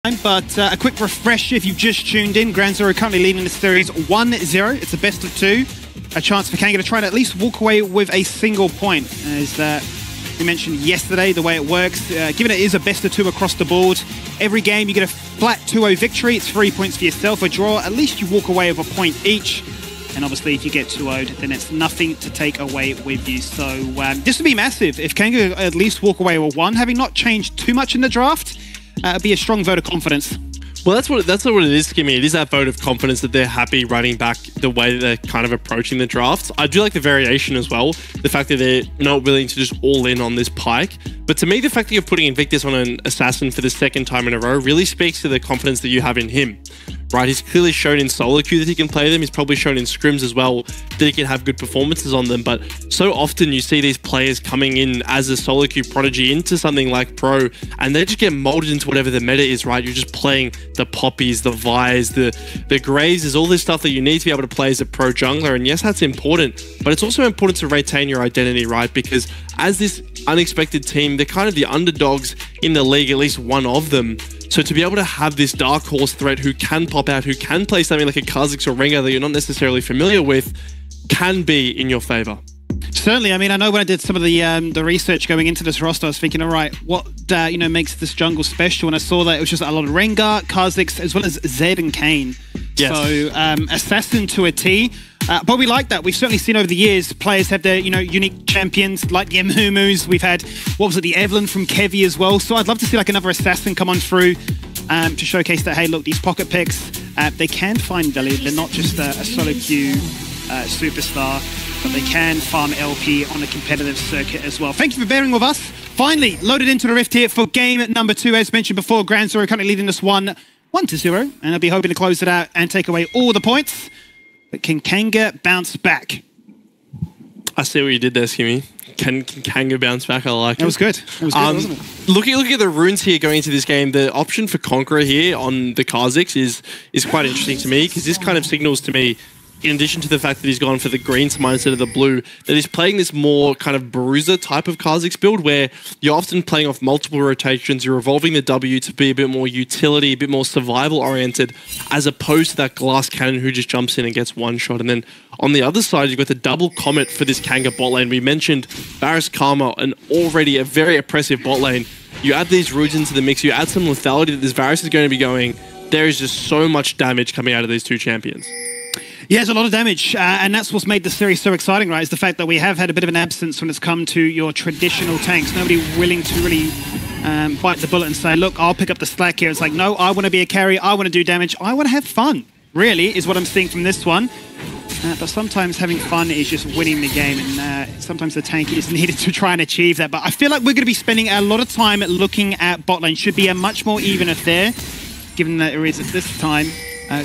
But a quick refresher if you've just tuned in. Ground Zero currently leading the series 1-0. It's a best of two. A chance for KNG to try to at least walk away with a single point. As we mentioned yesterday, the way it works, given it is a best of two across the board, every game you get a flat 2-0 victory. It's 3 points for yourself. A draw, at least you walk away with a point each. And obviously, if you get 2-0'd, then it's nothing to take away with you. So this would be massive. If KNG at least walk away with one, having not changed too much in the draft, it'd be a strong vote of confidence. Well, that's what it is, Kimmy. It is that vote of confidence that they're happy running back the way that they're kind of approaching the drafts. I do like the variation as well. The fact that they're not willing to just all in on this Pyke. But to me, the fact that you're putting Invictus on an Assassin for the second time in a row really speaks to the confidence that you have in him. Right, he's clearly shown in solo queue that he can play them. He's probably shown in scrims as well that he can have good performances on them. But so often you see these players coming in as a solo queue prodigy into something like pro, and they just get molded into whatever the meta is, right? You're just playing the Poppies, the Vi's, the Graves. There's all this stuff that you need to be able to play as a pro jungler. And yes, that's important, but it's also important to retain your identity, right? Because as this unexpected team, they're kind of the underdogs in the league, at least one of them. So to be able to have this dark horse threat who can pop out, who can play something like a Kha'Zix or Rengar that you're not necessarily familiar with, can be in your favor. Certainly. I mean, I know when I did some of the research going into this roster, I was thinking, all right, what makes this jungle special? And I saw that it was just a lot of Rengar, Kha'Zix, as well as Zed and Kayn. Yes. So assassin to a T. But we like that. We've certainly seen over the years players have their unique champions like the Amumus. We've had, what was it, the Evelyn from Kevi as well. So I'd love to see like another assassin come on through to showcase that, hey, look, these pocket picks, they can find value. They're not just a solo queue superstar, but they can farm LP on a competitive circuit as well. Thank you for bearing with us. Finally, loaded into the Rift here for game number 2. As mentioned before, Ground Zero currently leading us 1-0, and I'll be hoping to close it out and take away all the points. But can KNG bounce back? I see what you did there, Skimmy. Can KNG bounce back? I like it. That was good. It was good, wasn't it? Looking at the runes here going into this game, the option for Conqueror here on the Kha'Zix is quite interesting to me, because this kind of signals to me, in addition to the fact that he's gone for the green smite instead of the blue, that he's playing this more kind of bruiser type of Kha'Zix build where you're often playing off multiple rotations, you're evolving the W to be a bit more utility, a bit more survival oriented, as opposed to that glass cannon who just jumps in and gets one shot. And then on the other side, you've got the double comet for this KNG bot lane. We mentioned Varus Karma, and already a very oppressive bot lane. You add these roots into the mix, you add some lethality that this Varus is going to be going, there is just so much damage coming out of these two champions. Yeah, there's a lot of damage, and that's what's made the series so exciting, right? Is the fact that we have had a bit of an absence when it's come to your traditional tanks. Nobody willing to really bite the bullet and say, look, I'll pick up the slack here. It's like, no, I want to be a carry, I want to do damage, I want to have fun, really, is what I'm seeing from this one. But sometimes having fun is just winning the game, and sometimes the tank is needed to try and achieve that. But I feel like we're going to be spending a lot of time looking at bot lane. Should be a much more even affair, given that there is at this time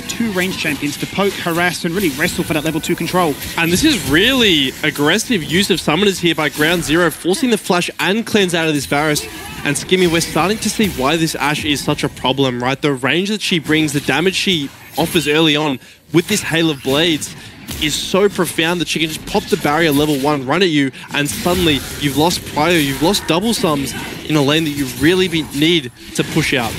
two range champions to poke, harass, and really wrestle for that level 2 control. And this is really aggressive use of summoners here by Ground Zero, forcing the flash and cleanse out of this Varus. And Skimmy, we're starting to see why this Ashe is such a problem, right? The range that she brings, the damage she offers early on with this Hail of Blades is so profound that she can just pop the barrier level 1, run at you, and suddenly you've lost Prio, you've lost double sums in a lane that you really need to push out.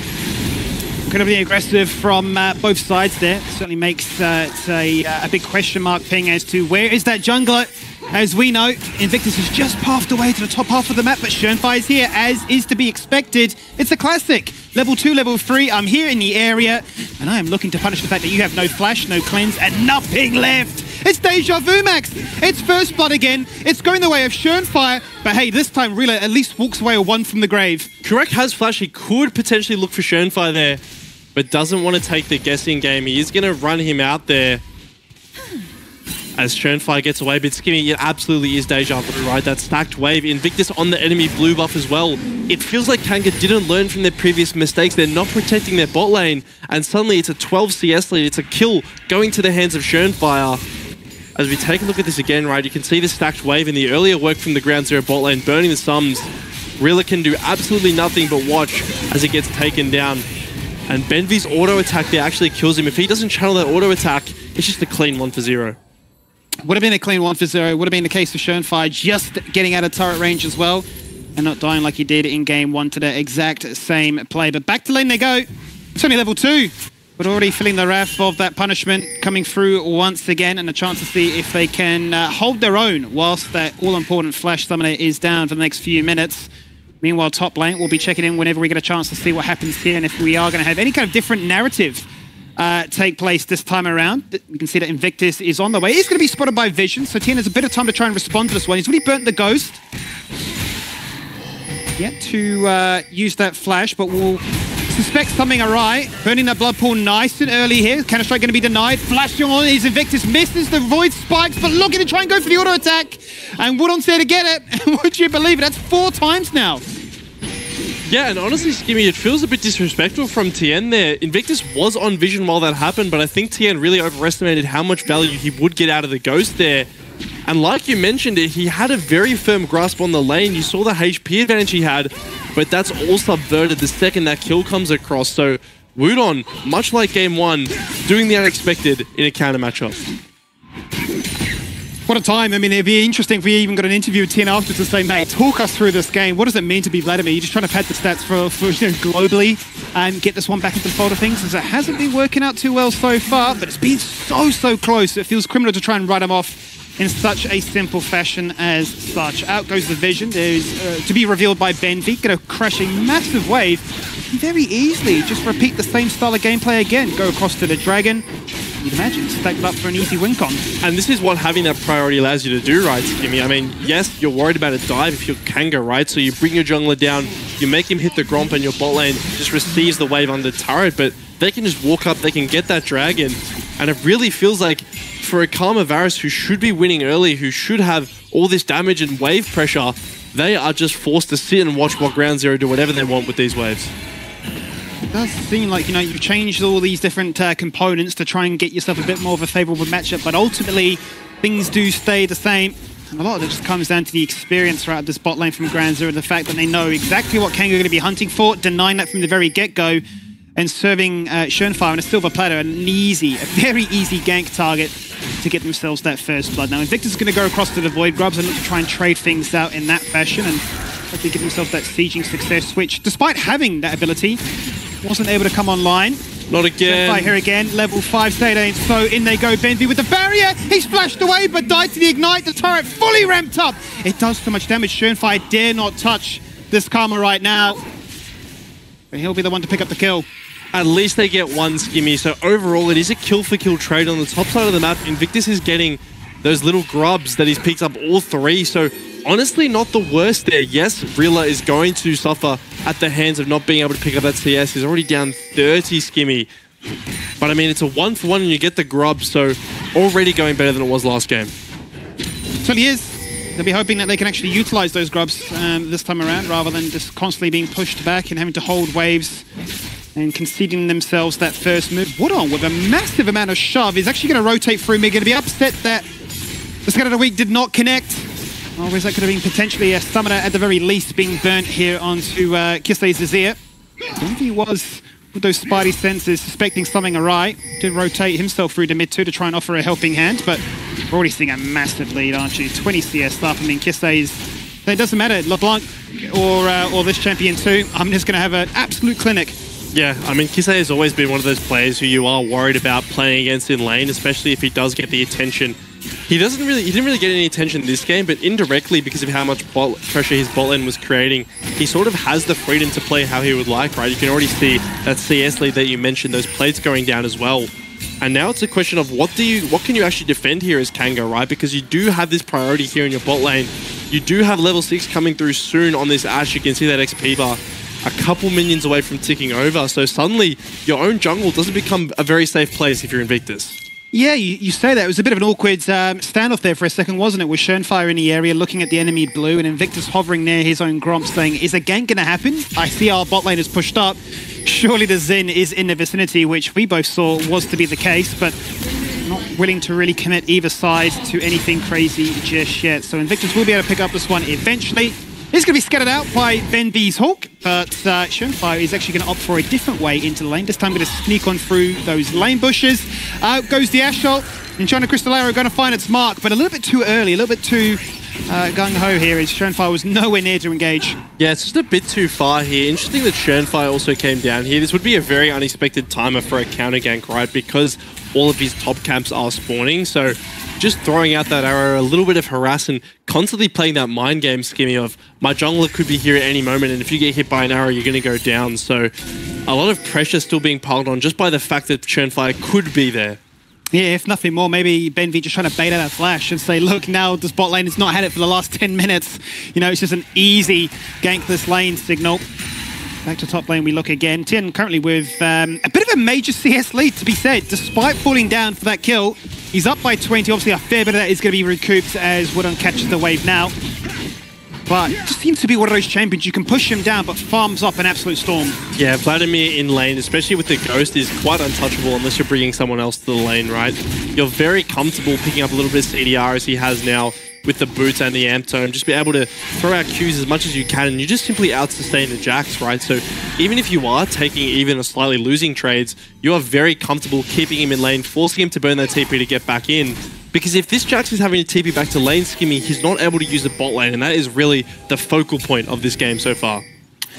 Incredibly aggressive from both sides there. Certainly makes a big question mark ping as to where is that jungler. As we know, Invictus has just pathed away to the top half of the map, but Schönfire is here, as is to be expected. It's a classic. Level 2, level 3, I'm here in the area, and I am looking to punish the fact that you have no flash, no cleanse, and nothing left. It's Deja Vu, Max. It's First Blood again. It's going the way of Schönfire, but hey, this time Rila at least walks away a 1 from the grave. Correct has flash. He could potentially look for Schönfire there, but doesn't want to take the guessing game. He is going to run him out there as Schönfire gets away. But Skimmy, it absolutely is Deja Vu, right? That stacked wave. Invictus on the enemy blue buff as well. It feels like KNG didn't learn from their previous mistakes. They're not protecting their bot lane, and suddenly it's a 12 CS lead. It's a kill going to the hands of Schönfire. As we take a look at this again, right, you can see the stacked wave in the earlier work from the Ground Zero bot lane, burning the sums. Rila can do absolutely nothing but watch as it gets taken down. And Benvi's auto attack there actually kills him. If he doesn't channel that auto attack, it's just a clean 1 for 0. Would have been a clean 1 for 0. Would have been the case for Schönfire just getting out of turret range as well, and not dying like he did in game 1 to the exact same play. But back to lane they go. It's only level 2, but already feeling the wrath of that punishment coming through once again, and a chance to see if they can hold their own whilst that all-important Flash Summoner is down for the next few minutes. Meanwhile, top lane, we'll be checking in whenever we get a chance to see what happens here, and if we are going to have any kind of different narrative take place this time around. We can see that Invictus is on the way. He's going to be spotted by Vision, so Tien has a bit of time to try and respond to this one. He's really burnt the Ghost. Yet to use that flash, but we'll suspect something awry. Burning that blood pool nice and early here. Counter-Strike going to be denied. Flashing on his Invictus, misses the Void Spikes, but looking to try and go for the auto-attack. And Woodon's there to get it. Would you believe it? That's 4 times now. Yeah, and honestly, Skimmy, it feels a bit disrespectful from Tien there. Invictus was on Vision while that happened, but I think Tien really overestimated how much value he would get out of the Ghost there. And like you mentioned it, he had a very firm grasp on the lane. You saw the HP advantage he had, but that's all subverted the second that kill comes across. So Woodon, much like game 1, doing the unexpected in a counter matchup. What a time. I mean, it'd be interesting if we even got an interview with Tien afterwards to say, mate, talk us through this game. What does it mean to be Vladimir? You're just trying to pad the stats for globally and get this one back into the fold of things, as it hasn't been working out too well so far, but it's been so close. It feels criminal to try and write him off in such a simple fashion as such. Out goes the Vision. There's to be revealed by Benvi. Going to crash a massive wave. Very easily just repeat the same style of gameplay again. Go across to the Dragon. You'd imagine stacked up for an easy win con. And this is what having that priority allows you to do, right, Skimmy? I mean, yes, you're worried about a dive if you're KNG, right? So you bring your jungler down, you make him hit the Gromp, and your bot lane just receives the wave under turret, but they can just walk up, they can get that Dragon, and it really feels like for a Karma Varus who should be winning early, who should have all this damage and wave pressure, they are just forced to sit and watch what Ground Zero do whatever they want with these waves. It does seem like, you've changed all these different components to try and get yourself a bit more of a favourable matchup, but ultimately things do stay the same. And a lot of it just comes down to the experience throughout this bot lane from Ground Zero, the fact that they know exactly what KNG are going to be hunting for, denying that from the very get-go, and serving Schönfire on a silver platter, a very easy gank target to get themselves that first blood. Now Invictus is going to go across to the Void Grubs and look to try and trade things out in that fashion, and hopefully give themselves that sieging success, which, despite having that ability, wasn't able to come online. Not again. Schönfire here again, level 5 State, so in they go. Benvi with the barrier, he's flashed away but died to the Ignite, the turret fully ramped up. It does so much damage. Schönfire dare not touch this Karma right now, but he'll be the one to pick up the kill. At least they get one, Skimmy. So overall, it is a kill-for-kill trade on the top side of the map. Invictus is getting those little grubs that he's picked up all 3. So honestly, not the worst there. Yes, Rilla is going to suffer at the hands of not being able to pick up that CS. He's already down 30, Skimmy. But I mean, it's a 1-for-1 and you get the grub. So already going better than it was last game. So he is. They'll be hoping that they can actually utilize those grubs this time around, rather than just constantly being pushed back and having to hold waves and conceding themselves that first move. Woodon with a massive amount of shove is actually going to rotate through mid. Going to be upset that the Scatter of the Week did not connect. Always that could have been potentially a summoner at the very least being burnt here onto Kislei's Azir. Benvi was, with those spidey senses, suspecting something awry. Did rotate himself through to mid 2 to try and offer a helping hand, but we're already seeing a massive lead, aren't you? 20 CS up. I mean, Kislei's, it doesn't matter, LeBlanc or this champion too. I'm just going to have an absolute clinic. Yeah, I mean, Kisei has always been one of those players who you are worried about playing against in lane, especially if he does get the attention. He didn't really get any attention this game, but indirectly, because of how much pressure his bot lane was creating, he sort of has the freedom to play how he would like, right? You can already see that CS lead that you mentioned, those plates going down as well. And now it's a question of what can you actually defend here as KNG, right? Because you do have this priority here in your bot lane. You do have level 6 coming through soon on this Ashe. You can see that XP bar a couple minions away from ticking over. So suddenly, your own jungle doesn't become a very safe place if you're Invictus. Yeah, you say that. It was a bit of an awkward standoff there for a second, wasn't it? With Schönfire in the area, looking at the enemy blue, and Invictus hovering near his own Gromp, saying, is a gank going to happen? I see our bot lane is pushed up. Surely the Zen is in the vicinity, which we both saw was to be the case, but not willing to really commit either side to anything crazy just yet. So Invictus will be able to pick up this one eventually. It's going to be scattered out by Benvi's Hawk, but Schönfire is actually going to opt for a different way into the lane. This time going to sneak on through those lane bushes. Out goes the Ashe ult, and China Crystal Arrow going to find its mark, but a little bit too early, a little bit too gung-ho here as Schönfire was nowhere near to engage. Yeah, it's just a bit too far here. Interesting that Schönfire also came down here. This would be a very unexpected timer for a counter gank, right? Because all of his top camps are spawning. So just throwing out that arrow, a little bit of harass, and constantly playing that mind game scheme of my jungler could be here at any moment, and if you get hit by an arrow, you're going to go down. So a lot of pressure still being piled on just by the fact that Schönfire could be there. Yeah, if nothing more, maybe benV just trying to bait out that flash and say, look, now this bot lane has not had it for the last 10 minutes. You know, it's just an easy gank this lane signal. Back to top lane we look again. Tien currently with a bit of a major CS lead, to be said. Despite falling down for that kill, he's up by 20. Obviously, a fair bit of that is going to be recouped as Woodon catches the wave now. But it just seems to be one of those champions. You can push him down, but farms up an absolute storm. Yeah, Vladimir in lane, especially with the Ghost, is quite untouchable unless you're bringing someone else to the lane, right? You're very comfortable picking up a little bit of CDR as he has now with the boots and the amp tome. Just be able to throw out Qs as much as you can, and you just simply out-sustain the Jax, right? So even if you are taking even a slightly losing trades, you are very comfortable keeping him in lane, forcing him to burn that TP to get back in. Because if this Jax is having to TP back to lane skimmy, he's not able to use the bot lane, and that is really the focal point of this game so far.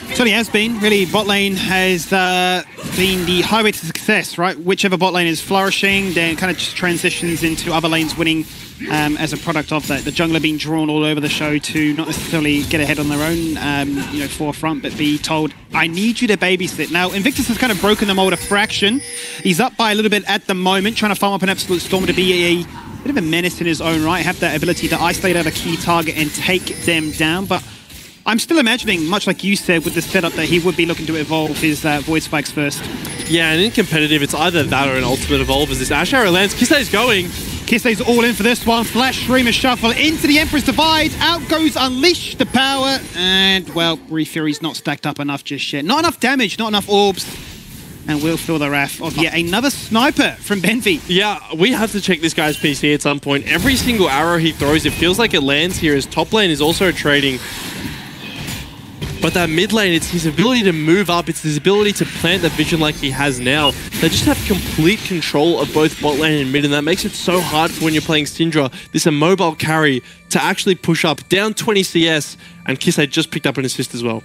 Certainly has been. Really, bot lane has been the highway to success, right? Whichever bot lane is flourishing, then it kind of just transitions into other lanes winning as a product of that. The jungler being drawn all over the show to not necessarily get ahead on their own, you know, forefront, but be told, I need you to babysit. Now, Invictus has kind of broken the mold a fraction. He's up by a little bit at the moment, trying to farm up an absolute storm to be a bit of a menace in his own right, have that ability to isolate out a key target and take them down, but I'm still imagining, much like you said, with the setup that he would be looking to evolve his Void Spikes first. Yeah, and in competitive, it's either that or an ultimate evolve as this Ash Arrow lands. Kisei's going. Kisei's all in for this one. Flash Streamer Shuffle into the Emperor's Divide. Out goes Unleash the Power. And, well, Fury's not stacked up enough just yet. Not enough damage, not enough orbs. And we'll feel the wrath of yet another sniper from benV. Yeah, we have to check this guy's PC at some point. Every single arrow he throws, it feels like it lands here. His top lane is also trading. But that mid lane, it's his ability to move up, it's his ability to plant the vision like he has now. They just have complete control of both bot lane and mid, and that makes it so hard for when you're playing Syndra, this immobile carry, to actually push up, down 20 CS, and Kisei just picked up an assist as well.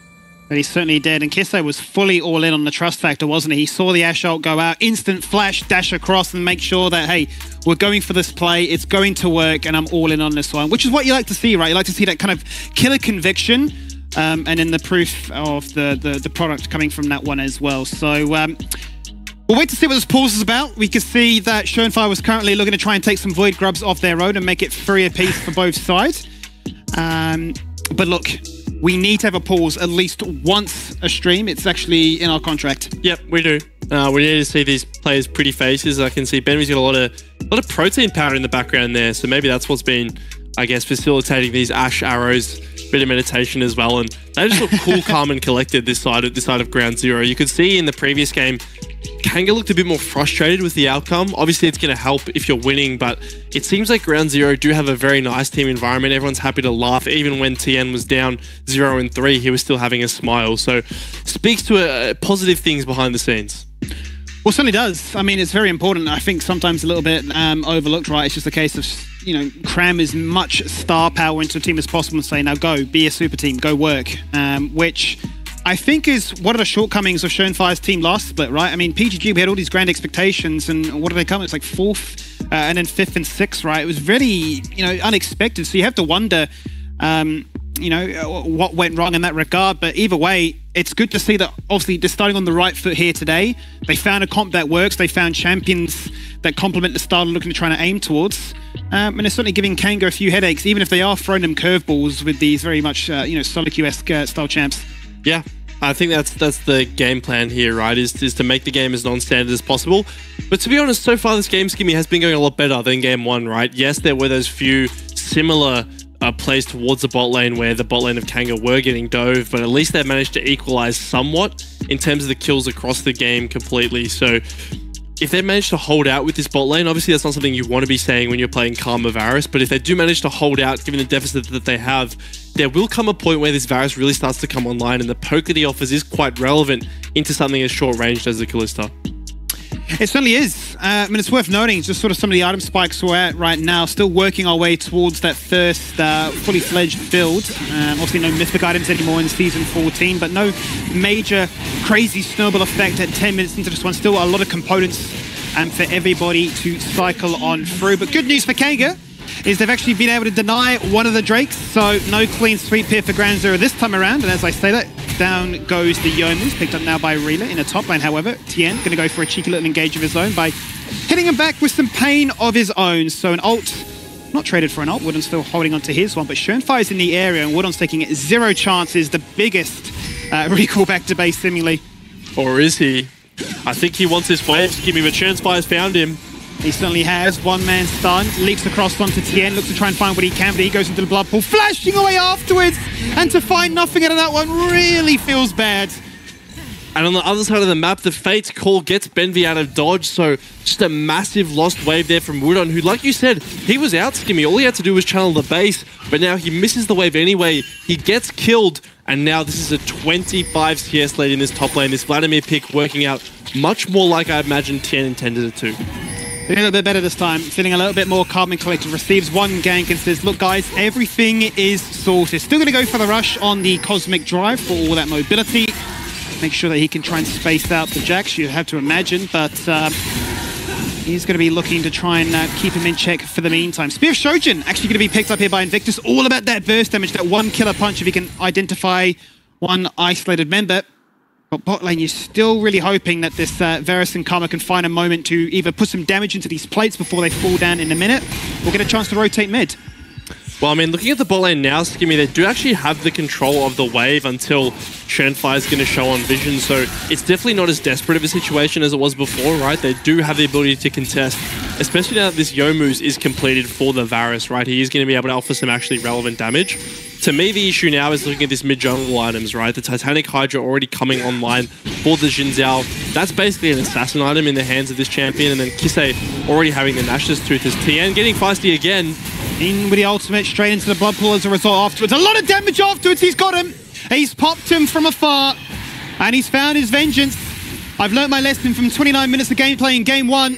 But he certainly did, and Kisei was fully all in on the trust factor, wasn't he? He saw the Ash ult go out, instant flash, dash across, and make sure that, hey, we're going for this play, it's going to work, and I'm all in on this one, which is what you like to see, right? You like to see that kind of killer conviction, and then the proof of the product coming from that one as well. So we'll wait to see what this pause is about. We can see that Schönfire was currently looking to try and take some Void Grubs off their own and make it 3 apiece for both sides. But look, we need to have a pause at least once a stream. It's actually in our contract. Yep, we do. We need to see these players' pretty faces. I can see benV's got a lot of protein powder in the background there, so maybe that's what's been, I guess, facilitating these Ash arrows. Bit of meditation as well, and they just look cool, calm, and collected this side of Ground Zero. You could see in the previous game, Kanga looked a bit more frustrated with the outcome. Obviously, it's going to help if you're winning, but it seems like Ground Zero do have a very nice team environment. Everyone's happy to laugh. Even when Tien was down 0-3, he was still having a smile. So, speaks to positive things behind the scenes. Well, certainly does. I mean, it's very important. I think sometimes a little bit overlooked, right? It's just a case of, you know, cram as much star power into a team as possible and say, now go, be a super team, go work. Which I think is one of the shortcomings of Schönfire's team last split, right? I mean, PGG, we had all these grand expectations, and what did they come? It's like 4th and then 5th and 6th, right? It was very, you know, unexpected. So you have to wonder, you know, what went wrong in that regard. But either way, it's good to see that obviously they're starting on the right foot here today. They found a comp that works. They found champions that complement the style they're looking to try to aim towards. And it's certainly giving Kanga a few headaches, even if they are throwing them curveballs with these very much, you know, solo Q-esque style champs. Yeah, I think that's the game plan here, right? Is to make the game as non-standard as possible. But to be honest, so far this game skimmy has been going a lot better than game 1, right? Yes, there were those few similar plays towards the bot lane where the bot lane of Kanga were getting dove, but at least they've managed to equalize somewhat in terms of the kills across the game completely. So if they manage to hold out with this bot lane, obviously that's not something you want to be saying when you're playing Karma Varus, but if they do manage to hold out, given the deficit that they have, there will come a point where this Varus really starts to come online, and the poke that he offers is quite relevant into something as short-ranged as the Kalista. It certainly is. I mean, it's worth noting just sort of some of the item spikes we're at right now. Still working our way towards that first fully fledged build. Obviously no mythic items anymore in Season 14, but no major crazy snowball effect at 10 minutes into this one. Still a lot of components for everybody to cycle on through. But good news for KNG is they've actually been able to deny one of the Drakes, so no clean sweep here for Ground Zero this time around. And as I say that, down goes the Youmu's, picked up now by Reela in the top lane. However, Tien going to go for a cheeky little engage of his own by hitting him back with some pain of his own. So an ult, not traded for an ult. Wooden's still holding on to his one, but Schoenfire's in the area and Wooden's taking 0 chances, the biggest recall back to base seemingly. Or is he? I think he wants his waves. Give me the Schoenfire's found him. He certainly has. One man stun, leaps across onto Tien, looks to try and find what he can, but he goes into the blood pool, flashing away afterwards, and to find nothing out of that one really feels bad. And on the other side of the map, the Fate's call gets Benvi out of dodge, so just a massive lost wave there from Wudon, who, like you said, he was out Skimmy. All he had to do was channel the base, but now he misses the wave anyway. He gets killed, and now this is a 25 CS lead in this top lane. This Vladimir pick working out much more like I imagined Tien intended it to. Feeling a little bit better this time, feeling a little bit more calm and collected. Receives one gank and says, look guys, everything is sorted. Still going to go for the rush on the Cosmic Drive for all that mobility. Make sure that he can try and space out the Jax, you have to imagine, but he's going to be looking to try and keep him in check for the meantime. Spear of Shojin actually going to be picked up here by Invictus. All about that burst damage, that one killer punch if he can identify one isolated member. But bot lane, you're still really hoping that this Varus and Karma can find a moment to either put some damage into these plates before they fall down in a minute, or get a chance to rotate mid. Well, I mean, looking at the bot lane now, Skimmy, they do actually have the control of the wave until Schoenfire is going to show on vision, so it's definitely not as desperate of a situation as it was before, right? They do have the ability to contest, especially now that this Youmu's is completed for the Varus, right? He is going to be able to offer some actually relevant damage. To me, the issue now is looking at this mid-jungle items, right? The Titanic Hydra already coming online for the Xin Zhao. That's basically an assassin item in the hands of this champion, and then Kisei already having the Nash's Tooth as Tien getting feisty again. In with the ultimate, straight into the blood pool as a result afterwards. A lot of damage afterwards, he's got him! He's popped him from afar, and he's found his vengeance. I've learnt my lesson from 29 minutes of gameplay in Game 1.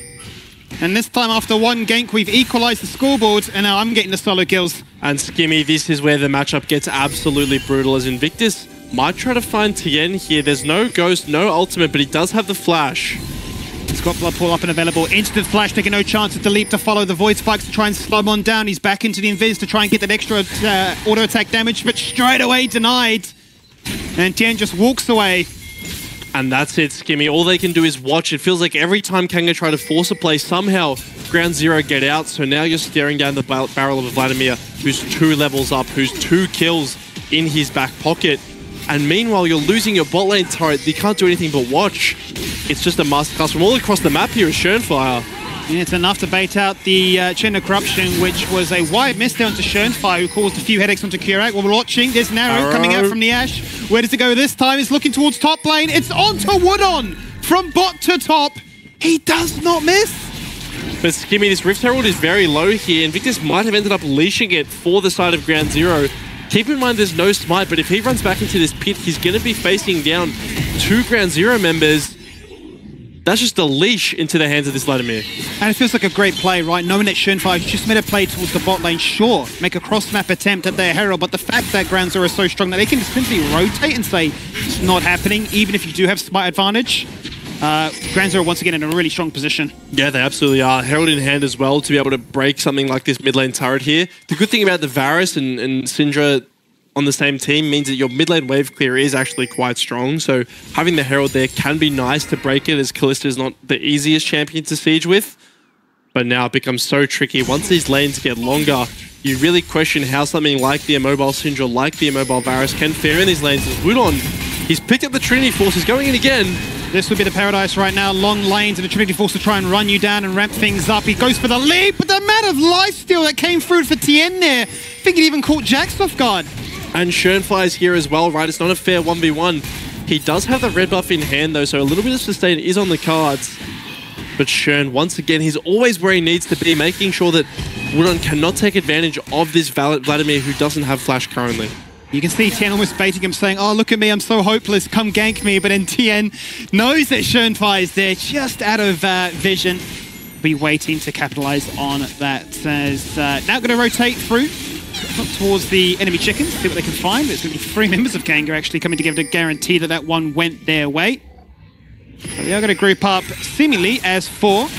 And this time, after one gank, we've equalized the scoreboard, and now I'm getting the solo kills. And Skimmy, this is where the matchup gets absolutely brutal, as Invictus might try to find Tien here. There's no Ghost, no ultimate, but he does have the flash. He's got blood pool up and available. Instant flash, taking no chances to leap to follow the void spikes to try and slow him on down. He's back into the invis to try and get that extra auto attack damage, but straight away denied. And Tien just walks away. And that's it, Skimmy. All they can do is watch. It feels like every time KNG try to force a play, somehow Ground Zero get out. So now you're staring down the barrel of a Vladimir who's 2 levels up, who's 2 kills in his back pocket. And meanwhile, you're losing your bot lane turret. You can't do anything but watch. It's just a masterclass from all across the map here is Schoenfire. Yeah, it's enough to bait out the Chain of Corruption, which was a wide miss down to Schoenfire, who caused a few headaches onto Kurak. Well, we're watching. There's an arrow coming out from the Ash. Where does it go this time? It's looking towards top lane. It's onto Wudon from bot to top. He does not miss. But Skimmy, this Rift Herald is very low here. Invictus might have ended up leashing it for the side of Ground Zero. Keep in mind there's no smite, but if he runs back into this pit, he's going to be facing down 2 Ground Zero members. That's just a leash into the hands of this Vladimir. And it feels like a great play, right? Knowing that Schoenfire just made a play towards the bot lane, sure, make a cross-map attempt at their Herald, but the fact that Ground Zero is so strong that they can simply rotate and say it's not happening, even if you do have smite advantage. Ground Zero once again in a really strong position. Yeah, they absolutely are. Herald in hand as well to be able to break something like this mid lane turret here. The good thing about the Varus and Syndra on the same team means that your mid lane wave clear is actually quite strong. So having the Herald there can be nice to break it, as Kalista is not the easiest champion to siege with. But now it becomes so tricky. Once these lanes get longer, you really question how something like the immobile Syndra, like the immobile Varus can fare in these lanes. As Wudon, he's picked up the Trinity Force, he's going in again. This would be the paradise right now. Long lanes and the Trinity Force to try and run you down and ramp things up. He goes for the leap, but the amount of lifesteal that came through for Tien there, I think it even caught Jax off guard. And Schoenfire's here as well, right? It's not a fair 1v1. He does have the red buff in hand though, so a little bit of sustain is on the cards. But Schön, once again, he's always where he needs to be, making sure that Wudon cannot take advantage of this Vladimir who doesn't have flash currently. You can see Tien almost baiting him, saying, oh, look at me, I'm so hopeless, come gank me. But then Tien knows that Schönfire is there, just out of vision. Be waiting to capitalize on that. As now going to rotate through, up towards the enemy chickens, see what they can find. There's going to be 3 members of KNG actually coming together to guarantee that that one went their way. So they are going to group up seemingly as 4.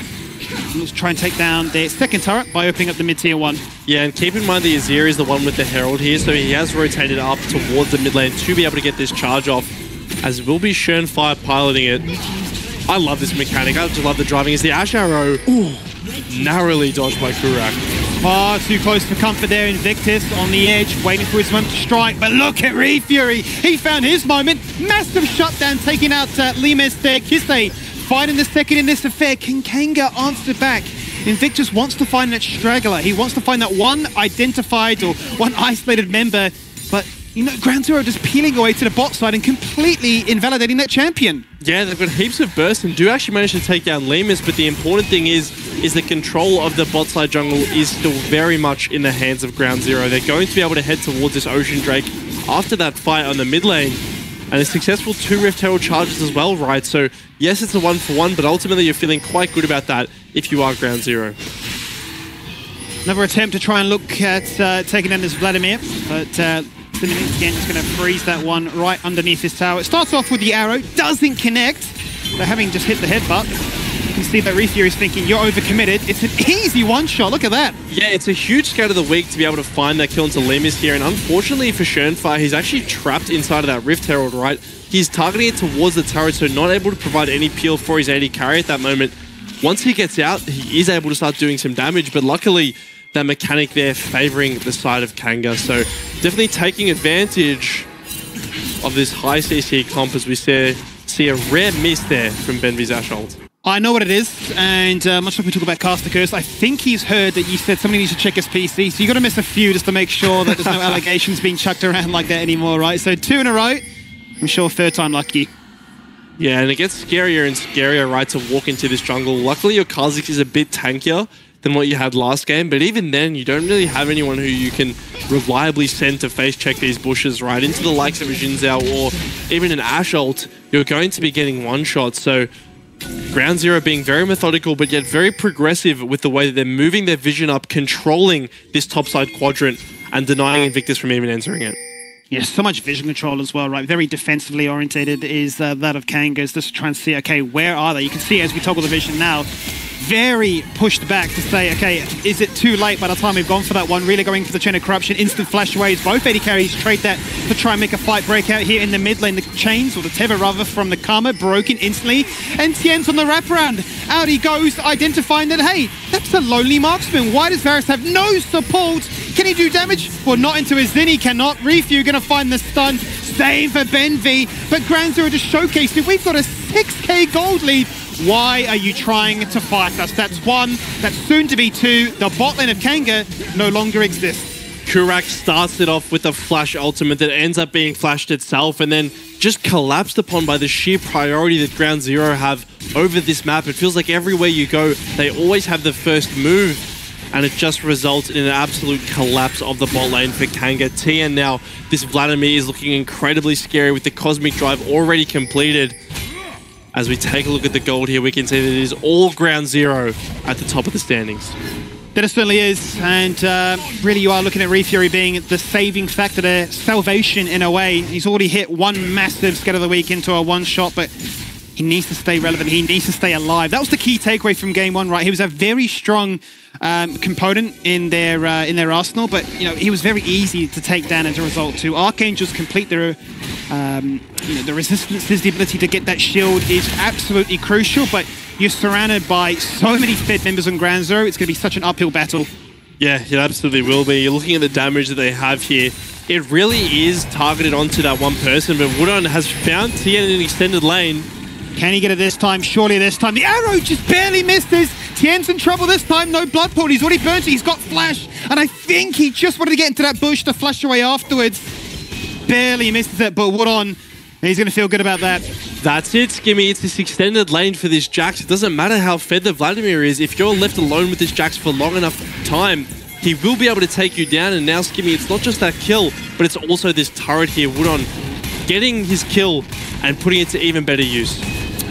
Let's try and take down their second turret by opening up the mid-tier 1. Yeah, and keep in mind the Azir is the one with the Herald here, so he has rotated up towards the mid lane to be able to get this charge off, as will be Schönfire piloting it. I love this mechanic. I just love the driving. Is the Ash Arrow narrowly dodged by Kurak. Far too close for comfort there. Invictus on the edge, waiting for his moment to strike. But look at Fury. He found his moment. Massive shutdown, taking out Limes there. Kiste finding the second in this affair. Can Kanga answer back? Invictus wants to find that straggler. He wants to find that one identified or one isolated member. But, you know, Ground Zero just peeling away to the bot side and completely invalidating that champion. Yeah, they've got heaps of bursts and do actually manage to take down Limes, but the important thing is the control of the bot side jungle is still very much in the hands of Ground Zero. They're going to be able to head towards this Ocean Drake after that fight on the mid lane. And a successful 2 Rift Herald charges as well, right? So, yes, it's a 1-for-1, but ultimately you're feeling quite good about that if you are Ground Zero. Another attempt to try and look at taking down this Vladimir, but again, it's going to freeze that one right underneath his tower. It starts off with the arrow, doesn't connect, but having just hit the headbutt, you can see that Fury is thinking, you're overcommitted. It's an easy one-shot, look at that. Yeah, it's a huge scout of the week to be able to find that kill into Limes here, and unfortunately for Schönfire, he's actually trapped inside of that Rift Herald, right? He's targeting it towards the turret, so not able to provide any peel for his AD carry at that moment. Once he gets out, he is able to start doing some damage, but luckily, that mechanic there favoring the side of Kanga, so definitely taking advantage of this high CC comp as we see a rare miss there from Benvi's Assault. I know what it is, and much like we talk about Caster Curse, I think he's heard that you said somebody needs to check his PC, so you got to miss a few just to make sure that there's no allegations being chucked around like that anymore, right? So 2 in a row, I'm sure 3rd time lucky. Yeah, and it gets scarier and scarier, right, to walk into this jungle. Luckily, your Kha'Zix is a bit tankier than what you had last game, but even then, you don't really have anyone who you can reliably send to face check these bushes, right? Into the likes of a Xin Zhao or even an Ashe ult, you're going to be getting one-shots, so Ground Zero being very methodical, but yet very progressive with the way that they're moving their vision up, controlling this topside quadrant, and denying Invictus from even entering it. Yeah, so much vision control as well, right? Very defensively orientated is that of Kanga's, just to try and see, okay, where are they? You can see as we toggle the vision now, very pushed back to say, okay, is it too late by the time we've gone for that one? Really going for the Chain of Corruption, instant flash aways. Both AD carries trade that to try and make a fight break out here in the mid lane. The chains, or the tether rather, from the Karma broken instantly. And Tien's on the wraparound. Out he goes, identifying that, hey, that's a lonely marksman. Why does Varus have no support? Can he do damage? Well, not into his Zen, he cannot. Rifu gonna find the stun. Save for Benvi. But Ground Zero just showcased it. We've got a 6k gold lead. Why are you trying to fight us? That's 1, that's soon to be 2. The bot lane of Kanga no longer exists. Kurak starts it off with a flash ultimate that ends up being flashed itself and then just collapsed upon by the sheer priority that Ground Zero have over this map. It feels like everywhere you go, they always have the first move, and it just results in an absolute collapse of the bot lane for Kanga. Tien now, this Vladimir is looking incredibly scary with the Cosmic Drive already completed. As we take a look at the gold here, we can see that it is all Ground Zero at the top of the standings. That it certainly is, and really you are looking at Fury being the saving factor there, salvation in a way. He's already hit one massive Scatter of the Week into a one-shot, but he needs to stay relevant, he needs to stay alive. That was the key takeaway from game 1, right? He was a very strong component in their arsenal, but you know, he was very easy to take down as a result too. Archangels complete their you know, the resistance, the ability to get that shield is absolutely crucial, but you're surrounded by so many fed members on Ground Zero, it's going to be such an uphill battle. Yeah, it absolutely will be. You're looking at the damage that they have here. It really is targeted onto that one person, but Wudon has found Tien in an extended lane. Can he get it this time? Surely this time. The arrow just barely misses. Tien's in trouble this time. No blood pool. He's already burnt it. He's got flash. And I think he just wanted to get into that bush to flash away afterwards. Barely misses it, but Wudon, he's going to feel good about that. That's it, Skimmy. It's this extended lane for this Jax. It doesn't matter how fed the Vladimir is. If you're left alone with this Jax for long enough time, he will be able to take you down. And now, Skimmy, it's not just that kill, but it's also this turret here. week1 getting his kill and putting it to even better use.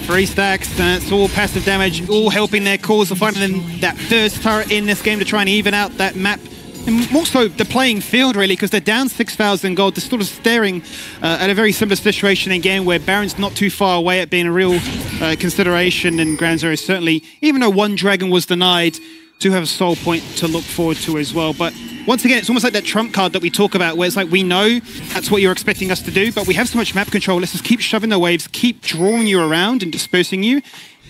3 stacks, it's all passive damage, all helping their cause of finding that first turret in this game to try and even out that map. And more so the playing field, really, because they're down 6,000 gold. They're sort of staring at a very similar situation again, where Baron's not too far away at being a real consideration, and Ground Zero certainly, even though one dragon was denied, do have a soul point to look forward to as well. But once again, it's almost like that trump card that we talk about, where it's like, we know that's what you're expecting us to do, but we have so much map control. Let's just keep shoving the waves, keep drawing you around and dispersing you,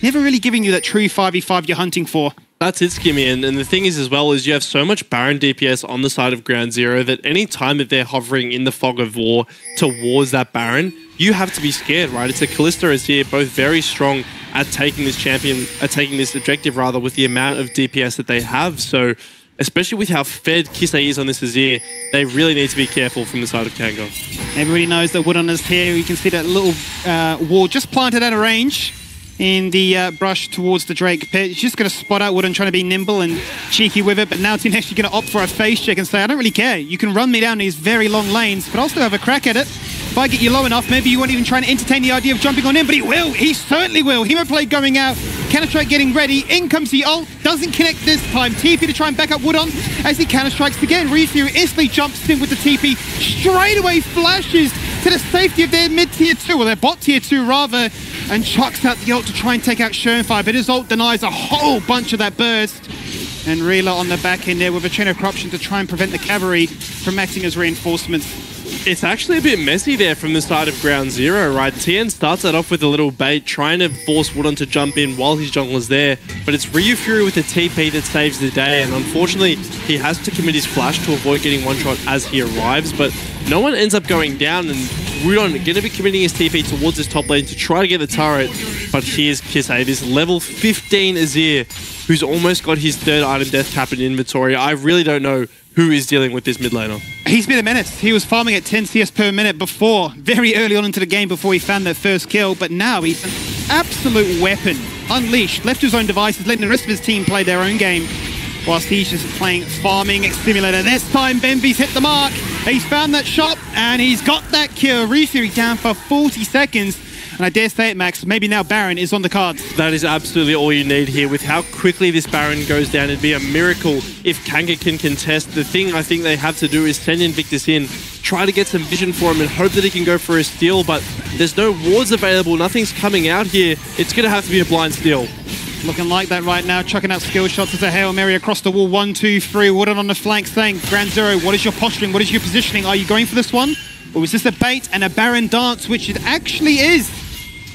never really giving you that true 5v5 you're hunting for. That's it, Skimmy. And the thing is as well is you have so much Baron DPS on the side of Ground Zero that any time that they're hovering in the fog of war towards that Baron, you have to be scared, right? It's a Kalista is here, both very strong at taking this taking this objective rather, with the amount of DPS that they have. So especially with how fed Kisei is on this Azir, they really need to be careful from the side of KNG. Everybody knows that week1 is here. You can see that little wall just planted out of range in the brush towards the Drake pit. He's just going to spot out week1 trying to be nimble and cheeky with it, but now Team actually going to opt for a face check and say, I don't really care. You can run me down these very long lanes, but I'll still have a crack at it. If I get you low enough, maybe you won't even try and entertain the idea of jumping on him, but he will. He certainly will. Hemoplay going out. Counter-Strike getting ready. In comes the ult. Doesn't connect this time. TP to try and back up week1 as he counter-strikes again. Ryu instantly jumps in with the TP. Straight away flashes to the safety of their mid-tier 2, or their bot-tier 2 rather, and chucks out the ult to try and take out Schoenfire, but his ult denies a whole bunch of that burst. And Rila on the back end there with a chain of corruption to try and prevent the cavalry from acting as reinforcements. It's actually a bit messy there from the side of Ground Zero, right? TN starts that off with a little bait, trying to force week1 to jump in while his jungler's there, but it's Ryu Fury with the TP that saves the day, and unfortunately, he has to commit his flash to avoid getting one-shot as he arrives, but no one ends up going down, and week1 going to be committing his TP towards his top lane to try to get the turret, but here's Kisei, this level 15 Azir, who's almost got his 3rd item death cap in inventory. I really don't know who is dealing with this mid laner. He's been a menace. He was farming at 10 CS per minute before, very early on into the game before he found that first kill, but now he's an absolute weapon. Unleashed, left to his own devices, letting the rest of his team play their own game, whilst he's just playing farming Simulator. This time, Benby's hit the mark. He's found that shot, and he's got that kill. Ryu down for 40 seconds. And I dare say it, Max, maybe now Baron is on the cards. That is absolutely all you need here. With how quickly this Baron goes down, it'd be a miracle if KNG can contest. The thing I think they have to do is send Invictus in, try to get some vision for him and hope that he can go for a steal, but there's no wards available. Nothing's coming out here. It's going to have to be a blind steal. Looking like that right now, chucking out skill shots as a Hail Mary across the wall. 1, 2, 3. week1 on the flank saying, Ground Zero, what is your posturing? What is your positioning? Are you going for this one? Or is this a bait and a Baron dance, which it actually is?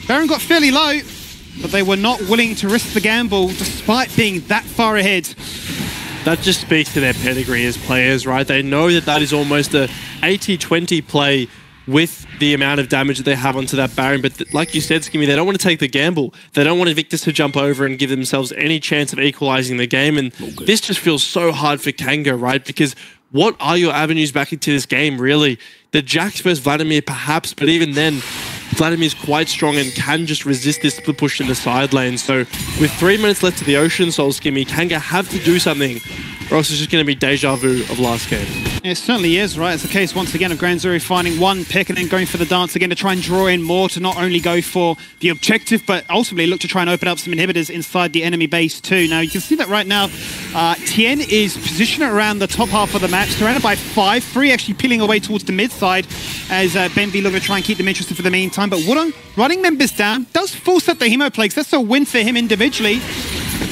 Baron got fairly low, but they were not willing to risk the gamble despite being that far ahead. That just speaks to their pedigree as players, right? They know that that is almost a 80-20 play with the amount of damage that they have onto that Baron. But like you said, Skimmy, they don't want to take the gamble. They don't want Invictus to jump over and give themselves any chance of equalizing the game. And this just feels so hard for KNG, right? Because what are your avenues back into this game, really? The Jax versus Vladimir, perhaps, but even then, Vladimir's quite strong and can just resist this split push in the side lane. So with 3 minutes left to the Ocean Soul, Skimmy, KNG have to do something, or else it's just going to be deja vu of last game. It certainly is, right? It's the case once again of Ground Zero finding one pick and then going for the dance again to try and draw in more, to not only go for the objective, but ultimately look to try and open up some inhibitors inside the enemy base too. Now, you can see that right now, Tien is positioned around the top half of the map, surrounded by 5, 3 actually peeling away towards the mid side as Benby looking to try and keep them interested for the meantime. But week1 running members down does force up the Hemoplagues. That's a win for him individually.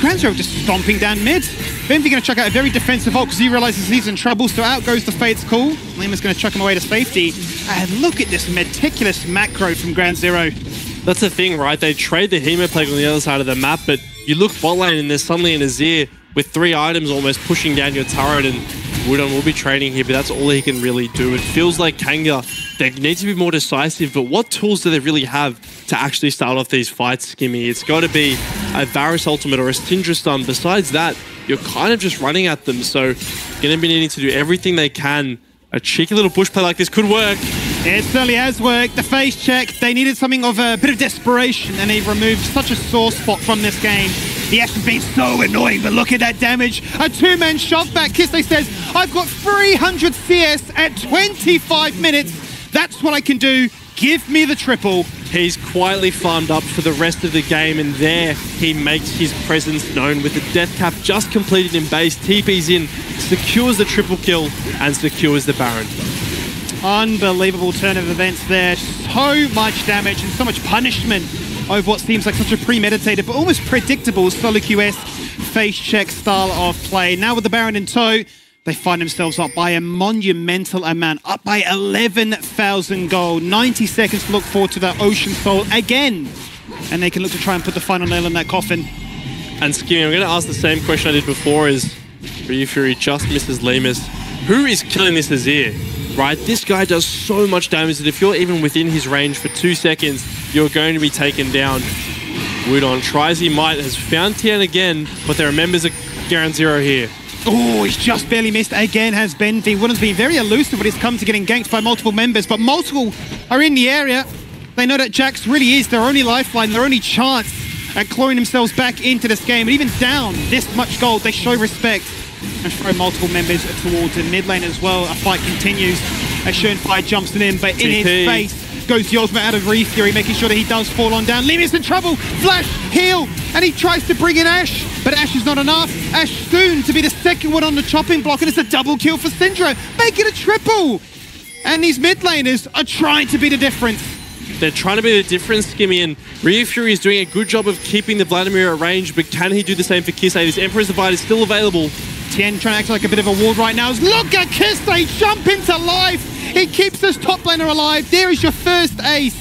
Ground Zero just stomping down mid. Benby going to chuck out a very defensive ult because he realizes he's in trouble, so out goes the Fate's Call. Lima's going to chuck him away to safety. And look at this meticulous macro from Ground Zero. That's the thing, right? They trade the Hemoplague on the other side of the map, but you look bot lane and there's suddenly an Azir with 3 items almost pushing down your turret, and week1 will be trading here, but that's all he can really do. It feels like KNG, they need to be more decisive, but what tools do they really have to actually start off these fights, Skimmy? It's got to be a Varus ultimate or a Syndra stun. Besides that, you're kind of just running at them, so going to be needing to do everything they can. A cheeky little push play like this could work. It certainly has worked. The face check, they needed something of a bit of desperation, and they've removed such a sore spot from this game. The Ash has been so annoying, but look at that damage. A two-man shove back. Kisei says, I've got 300 CS at 25 minutes. That's what I can do. Give me the triple. He's quietly farmed up for the rest of the game, and there he makes his presence known with the death cap just completed in base. TP's in, secures the triple kill, and secures the Baron. Unbelievable turn of events there. So much damage and so much punishment over what seems like such a premeditated but almost predictable solo QS face check style of play. Now with the Baron in tow, they find themselves up by a monumental amount, up by 11,000 gold. 90 seconds to look forward to that Ocean Soul again. And they can look to try and put the final nail in that coffin. And Skimmy, I'm going to ask the same question I did before, is Ryu Fury just misses Lemus. Who is killing this Azir? Right, this guy does so much damage that if you're even within his range for 2 seconds, you're going to be taken down. Wudon tries he might, has found Tian again, but there are members of Ground Zero here. Oh, he's just barely missed again, has Benvi. Wudon's been very elusive when he's come to getting ganked by multiple members, but multiple are in the area. They know that Jax really is their only lifeline, their only chance at clawing themselves back into this game. And even down this much gold, they show respect and throw multiple members towards the mid lane as well. A fight continues as Schönfire jumps in, but in his face goes the ultimate out of Ryu Fury, making sure that he does fall on down. Lemus in trouble, flash, heal, and he tries to bring in Ashe, but Ashe is not enough. Ashe soon to be the second one on the chopping block, and it's a double kill for Syndra. Make it a triple! And these mid laners are trying to be the difference. They're trying to be the difference, Skimmy, and Ryu Fury is doing a good job of keeping the Vladimir at range, but can he do the same for Kisei? This Emperor's Divide is still available. Tien trying to act like a bit of a ward right now. Look at Kisei jump into life. He keeps his top laner alive. There is your first ace.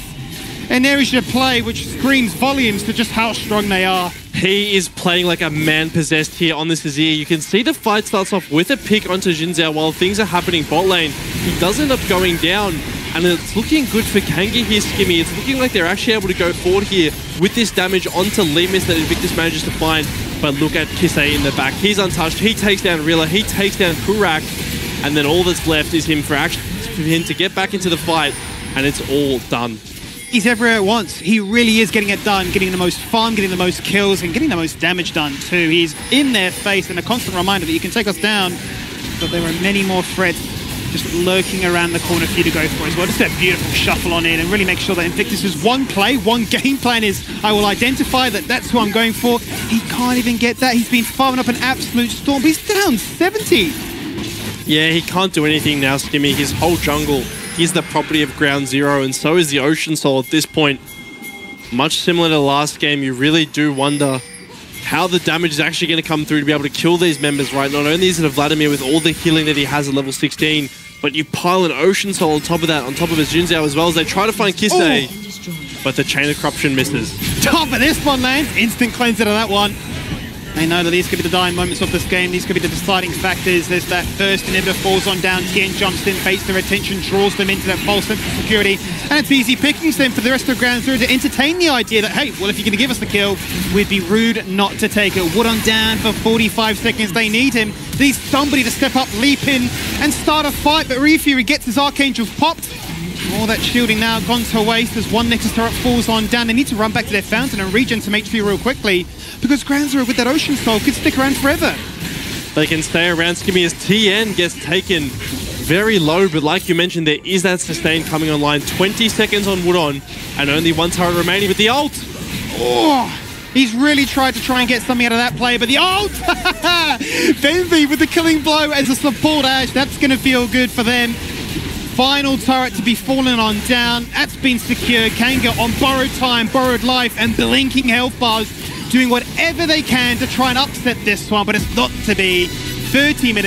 And there is your play, which screams volumes to just how strong they are. He is playing like a man possessed here on this Azir. You can see the fight starts off with a pick onto Jin Zhao while things are happening bot lane. He does end up going down, and it's looking good for KNG here, Skimmy. It's looking like they're actually able to go forward here with this damage onto Lemus that Invictus manages to find. But look at Kisei in the back. He's untouched. He takes down Rilla. He takes down Kurak. And then all that's left is him for him to get back into the fight, and it's all done. He's everywhere at once. He really is getting it done, getting the most farm, getting the most kills, and getting the most damage done too. He's in their face and a constant reminder that you can take us down, but there are many more threats just lurking around the corner for you to go for as well. Just that beautiful shuffle on in and really make sure that Invictus's one play, one game plan is, I will identify that that's who I'm going for. He can't even get that. He's been farming up an absolute storm. He's down 70. Yeah, he can't do anything now, Skimmy. His whole jungle is the property of Ground Zero, and so is the Ocean Soul at this point. Much similar to the last game, you really do wonder how the damage is actually going to come through to be able to kill these members, right? Not only is it a Vladimir with all the healing that he has at level 16, but you pile an Ocean Soul on top of that, on top of his Jin Zhao as well, as they try to find Kisei, but the Chain of Corruption misses. Top of this one lands, instant cleanse out of that one. They know that these could be the dying moments of this game. These could be the deciding factors. There's that first inhibitor falls on down. Tien jumps in, baits their attention, draws them into that false sense of security. And it's easy pickings then for the rest of Ground Zero to entertain the idea that, hey, well, if you're going to give us the kill, we'd be rude not to take it. Wudon down for 45 seconds. They need him. They need somebody to step up, leap in, and start a fight. But Ryu Fury gets his Archangels popped. All that shielding now gone to waste as one Nexus turret falls on down. They need to run back to their fountain and regen some HP real quickly, because Ground Zero with that Ocean Soul could stick around forever. They can stay around, Skimmy, as TN gets taken very low, but like you mentioned, there is that sustain coming online. 20 seconds on Wudon, and only one turret remaining with the ult. Oh, he's really tried to try and get something out of that play, but the ult! Benvi with the killing blow as a support Ashe. That's going to feel good for them. Final turret to be fallen on down. That's been secured. KNG on borrowed time, borrowed life, and blinking health bars, doing whatever they can to try and upset this one, but it's not to be. 30 minutes.